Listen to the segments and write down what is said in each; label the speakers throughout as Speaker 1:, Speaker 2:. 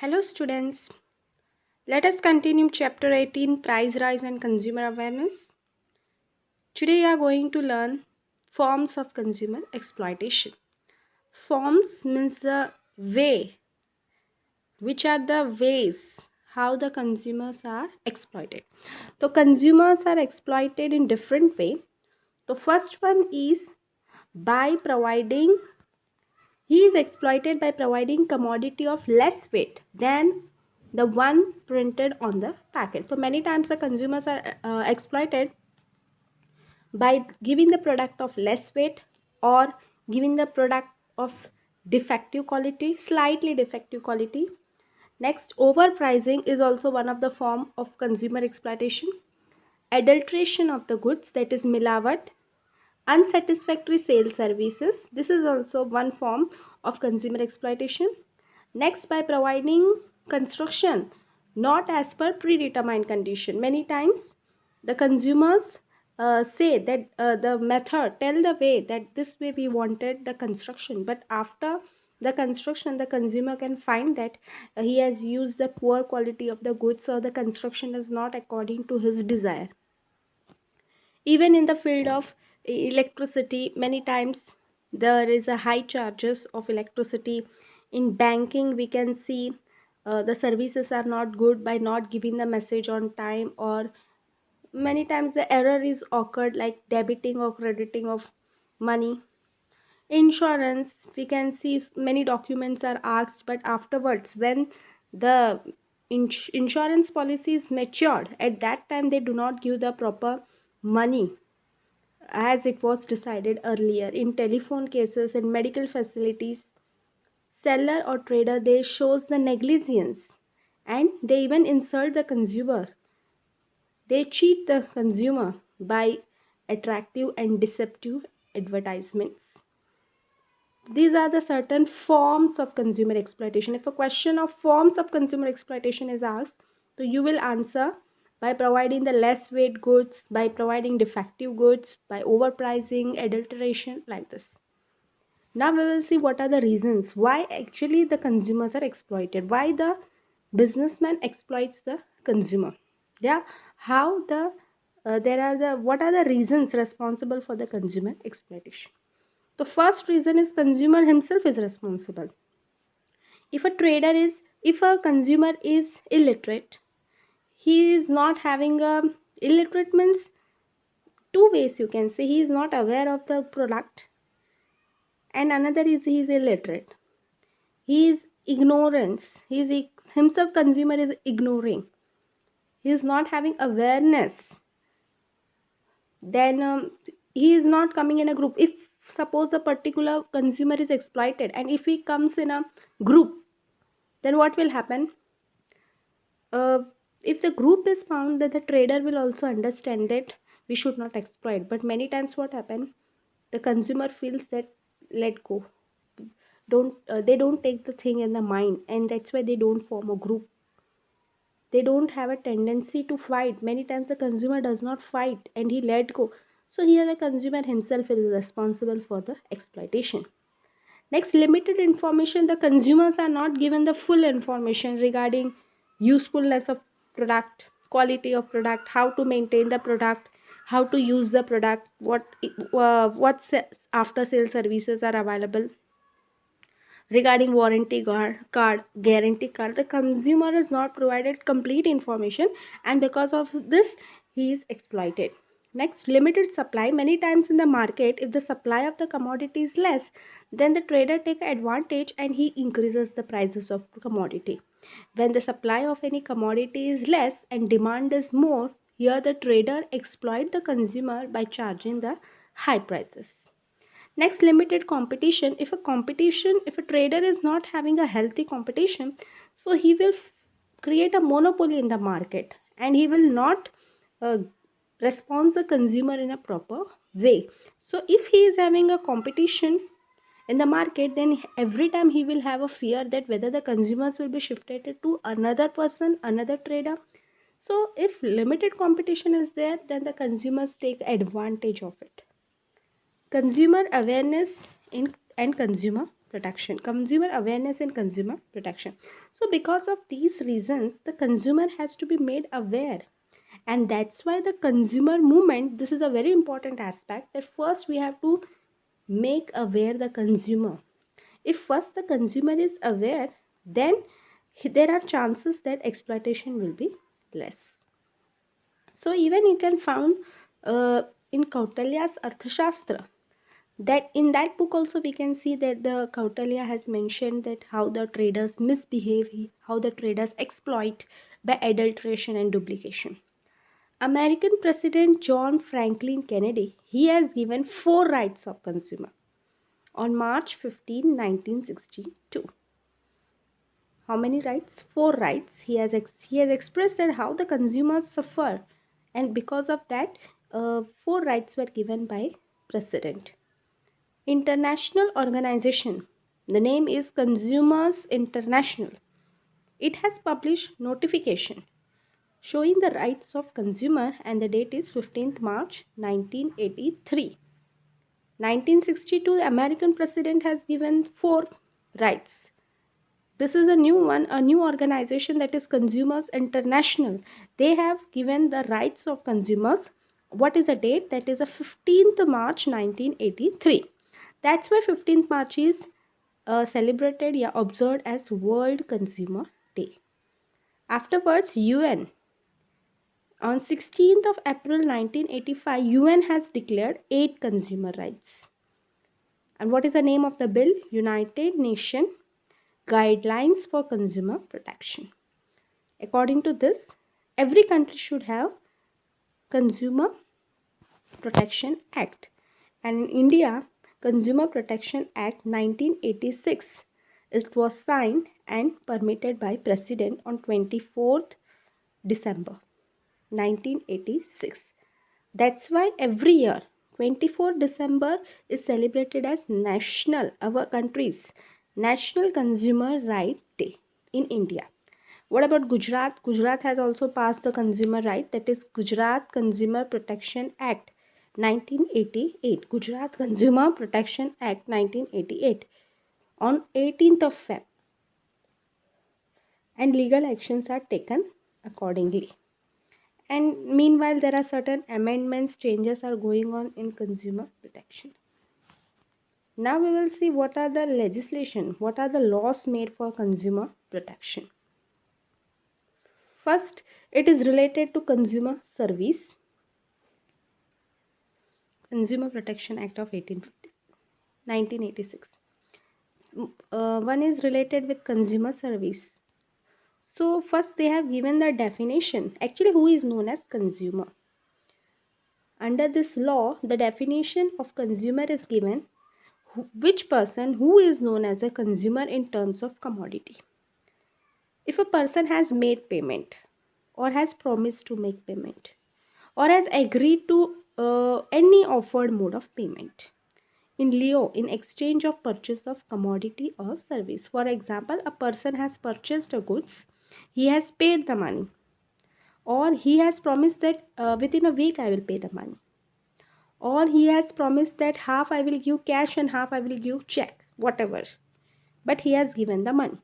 Speaker 1: Hello students, let us continue chapter 18 Price Rise and Consumer Awareness. Today we are going to learn forms of consumer exploitation. Forms means the way, which are the ways how the consumers are exploited. So consumers are exploited in different way. The first one is by providing he is exploited by providing commodity of less weight than the one printed on the packet. So many times the consumers are exploited by giving the product of less weight or giving the product of defective quality, slightly defective quality. Next, overpricing is also one of the form of consumer exploitation. Adulteration of the goods, that is milawat. Unsatisfactory sales services, this is also one form of consumer exploitation. Next, by providing construction not as per predetermined condition. Many times the consumers say that the method, tell the way that this way we wanted the construction, but after the construction the consumer can find that he has used the poor quality of the goods, or the construction is not according to his desire. Even in the field of electricity, many times there is a high charges of electricity. In banking we can see the services are not good by not giving the message on time, or many times the error is occurred like debiting or crediting of money. Insurance, we can see many documents are asked, but afterwards when the insurance policy is matured, at that time they do not give the proper money as it was decided earlier. In telephone cases and medical facilities, seller or trader, they shows the negligence and they even insult the consumer. They cheat the consumer by attractive and deceptive advertisements. These are the certain forms of consumer exploitation. If a question of forms of consumer exploitation is asked, so you will answer by providing the less weight goods, by providing defective goods, by overpricing, adulteration, like this. Now we will see what are the reasons why actually the consumers are exploited, why the businessman exploits the consumer. Yeah, how the what are the reasons responsible for the consumer exploitation. The first reason is consumer himself is responsible. If a trader is, if a consumer is illiterate, he is not having a, illiterate means two ways you can say. He is not aware of the product, and another is he is illiterate. He is ignorance. He is himself, consumer is ignoring. He is not having awareness. Then he is not coming in a group. If suppose a particular consumer is exploited, and if he comes in a group, then what will happen? If the group is found, that the trader will also understand that we should not exploit. But many times what happen, the consumer feels that let go, don't they don't take the thing in the mind, and that's why they don't form a group. They don't have a tendency to fight. Many times the consumer does not fight and he let go. So here the consumer himself is responsible for the exploitation. Next, limited information. The consumers are not given the full information regarding usefulness of product, quality of product, how to maintain the product, how to use the product, what after sale services are available. Regarding warranty card, guarantee card, the consumer is not provided complete information, and because of this he is exploited. Next, limited supply. Many times in the market, if the supply of the commodity is less, then the trader take advantage and he increases the prices of commodity. When the supply of any commodity is less and demand is more, here the trader exploit the consumer by charging the high prices. Next, limited competition. If a trader is not having a healthy competition, so he will create a monopoly in the market, and he will not uh, respond the consumer in a proper way. So if he is having a competition in the market, then every time he will have a fear that whether the consumers will be shifted to another person, another trader. So if limited competition is there, then the consumers take advantage of it. Consumer awareness in and consumer protection, consumer awareness and consumer protection. So because of these reasons, the consumer has to be made aware, and that's why the consumer movement, this is a very important aspect, that first we have to make aware the consumer. If first the consumer is aware, then there are chances that exploitation will be less. So even you can found in Kautilya's Arthashastra, that in that book also we can see that the Kautilya has mentioned that how the traders misbehave, how the traders exploit by adulteration and duplication. American President John Franklin Kennedy, he has given 4 rights of consumer on March 15, 1962. How many rights? 4 rights. He has expressed that how the consumers suffer, and because of that, 4 rights were given by President. International organization. The name is Consumers International. It has published notification showing the rights of consumer, and the date is 15th March 1983. 1962, the American president has given 4 rights. This is a new one, a new organization, that is Consumers International. They have given the rights of consumers. What is the date? That is a 15th March 1983. That's why 15th March is celebrated, observed as World Consumer Day. Afterwards, UN. On 16th of April 1985, UN has declared 8 consumer rights. And what is the name of the bill? United Nations Guidelines for Consumer Protection. According to this, every country should have Consumer Protection Act. And in India, Consumer Protection Act 1986, it was signed and permitted by President on 24th December 1986. That's why every year 24th December is celebrated as our country's National Consumer Right Day in India. What about Gujarat? Gujarat has also passed the consumer right, that is Gujarat Consumer Protection Act 1988. Gujarat Consumer Protection Act 1988 on 18th of Feb. And legal actions are taken accordingly. And meanwhile, there are certain amendments, changes are going on in consumer protection. Now we will see what are the legislation, what are the laws made for consumer protection. First, it is related to consumer service. Consumer Protection Act of 1986. One is related with consumer service. So first they have given the definition. Actually, who is known as consumer? Under this law, the definition of consumer is given, which person who is known as a consumer in terms of commodity. If a person has made payment, or has promised to make payment, or has agreed to any offered mode of payment in lieu in exchange of purchase of commodity or service. For example, a person has purchased a goods, he has paid the money, or he has promised that within a week I will pay the money, or he has promised that half I will give cash and half I will give check, whatever, but he has given the money.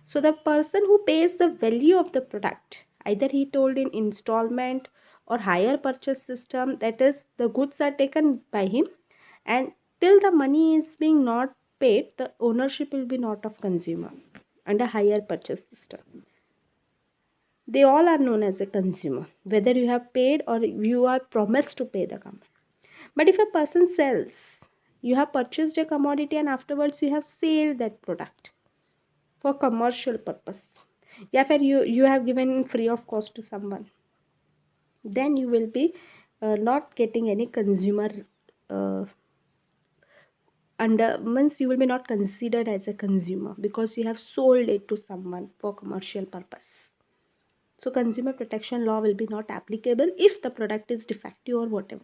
Speaker 1: So the person who pays the value of the product, either he told in installment or hire purchase system, that is the goods are taken by him, and till the money is being not paid, the ownership will be not of consumer under hire purchase system. They all are known as a consumer, whether you have paid or you are promised to pay the company. But if a person sells, you have purchased a commodity and afterwards you have sold that product for commercial purpose, you have given free of cost to someone, then you will be not getting any consumer means you will be not considered as a consumer, because you have sold it to someone for commercial purpose. So consumer protection law will be not applicable if the product is defective or whatever.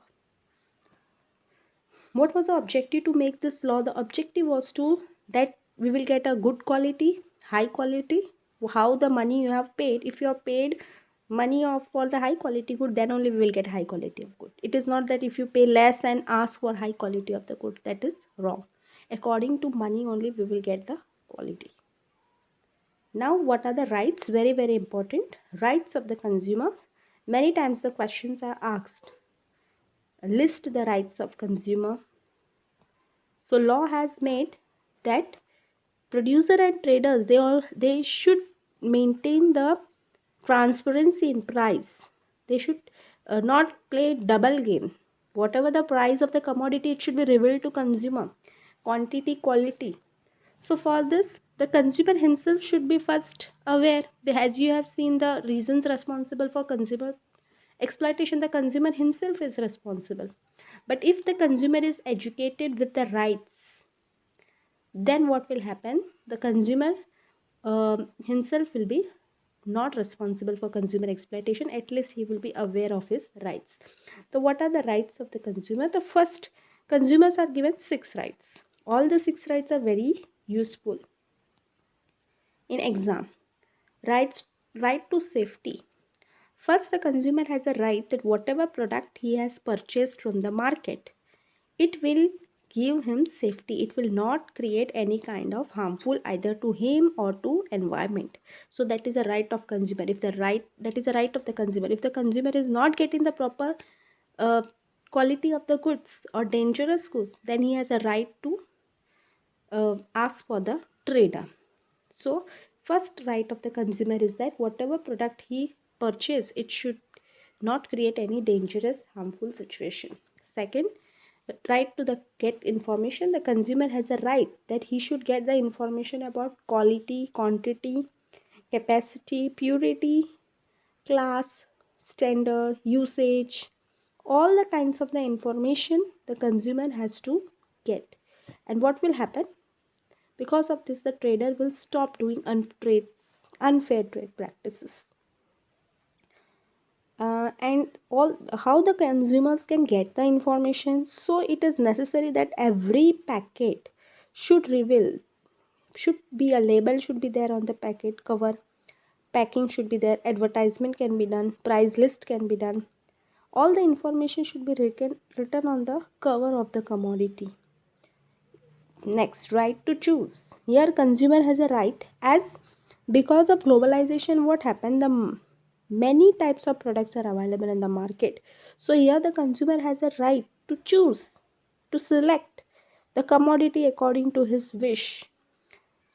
Speaker 1: What was the objective to make this law? The objective was to that we will get a good quality, high quality. How the money you have paid, if you have paid money for the high quality good, then only we will get high quality of good. It is not that if you pay less and ask for high quality of the good, that is wrong. according to money only we will get the quality. Now, what are the rights? Very, very important. Rights of the consumer. Many times the questions are asked. List the rights of consumer. So law has made that producer and traders, they should maintain the transparency in price. They should not play double game. Whatever the price of the commodity, it should be revealed to consumer. Quantity, quality. So for this, the consumer himself should be first aware. As you have seen the reasons responsible for consumer exploitation, the consumer himself is responsible. But if the consumer is educated with the rights, then what will happen? The consumer himself will be not responsible for consumer exploitation. At least he will be aware of his rights. So what are the rights of the consumer? The first, consumers are given 6 rights. All the 6 rights are very useful in exam. Right to safety. First, the consumer has a right that whatever product he has purchased from the market, it will give him safety. It will not create any kind of harmful either to him or to environment. So that is a right of consumer. That is a right of the consumer. If the consumer is not getting the proper quality of the goods or dangerous goods, then he has a right to ask for the trader. So first right of the consumer is that whatever product he purchase, it should not create any dangerous harmful situation. Second, right to the get information. The consumer has a right that he should get the information about quality, quantity, capacity, purity, class, standard, usage, all the kinds of the information the consumer has to get. And what will happen? Because of this, the trader will stop doing unfair trade practices. And all how the consumers can get the information. So it is necessary that every packet should be a label should be there on the packet cover. Packing should be there. Advertisement can be done. Price list can be done. All the information should be written on the cover of the commodity. Next, right to choose. Here consumer has a right, as because of globalization what happened, the many types of products are available in the market. So here the consumer has a right to choose, to select the commodity according to his wish,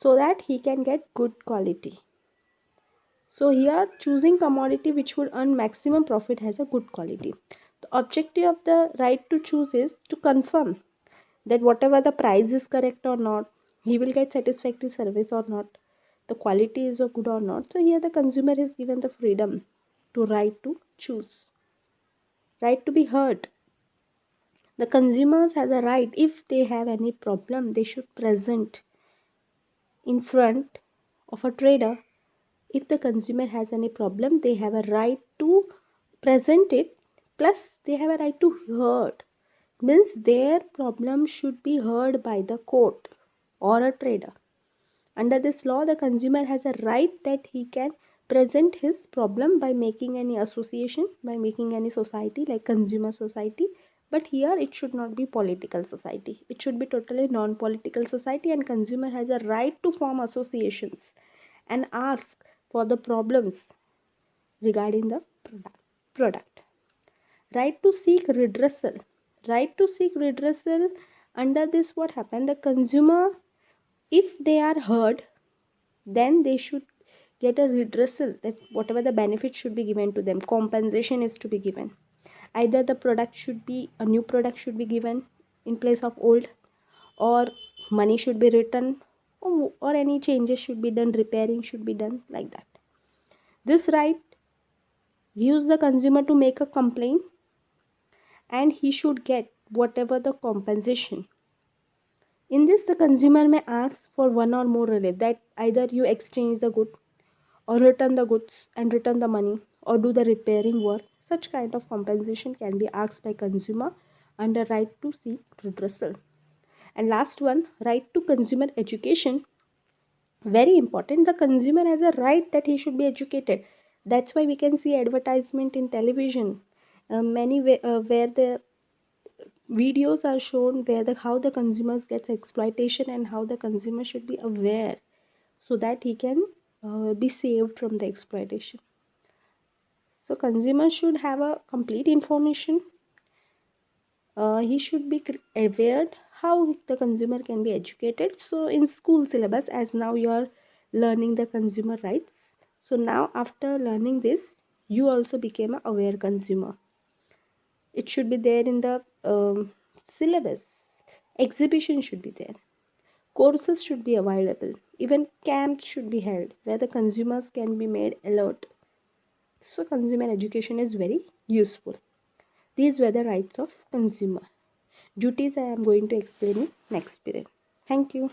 Speaker 1: so that he can get good quality. So here choosing commodity which would earn maximum profit has a good quality. The objective of the right to choose is to confirm that whatever the price is correct or not, he will get satisfactory service or not, the quality is good or not. So here the consumer is given the freedom to right to choose. Right to be heard. The consumers has a right, if they have any problem, they should present in front of a trader. If the consumer has any problem, they have a right to present it, plus they have a right to heard. Means their problem should be heard by the court or a trader. Under this law, the consumer has a right that he can present his problem by making any association, by making any society like consumer society. But here it should not be political society. It should be totally non-political society, and consumer has a right to form associations and ask for the problems regarding the product. Right to seek redressal. Right to seek redressal. Under this, what happened? The consumer, if they are heard, then they should get a redressal, that whatever the benefit should be given to them, compensation is to be given. Either the product should be a new product should be given in place of old, or money should be returned, or any changes should be done, repairing should be done, like that. This right gives the consumer to make a complaint, and he should get whatever the compensation. In this, the consumer may ask for one or more relief, that either you exchange the good, or return the goods and return the money, or do the repairing work. Such kind of compensation can be asked by consumer under right to seek redressal. And last one, right to consumer education. Very important. The consumer has a right that he should be educated. That's why we can see advertisement in television, where the Videos are shown where how the consumers gets exploitation and how the consumer should be aware so that he can be saved from the exploitation. So consumer should have a complete information. He should be aware how the consumer can be educated. So in school syllabus, as now you are learning the consumer rights, so now after learning this, you also became a aware consumer. It should be there in the syllabus. Exhibition should be there. Courses should be available. Even camps should be held where the consumers can be made alert. So consumer education is very useful. These were the rights of consumer. Duties I am going to explain in next period. Thank you.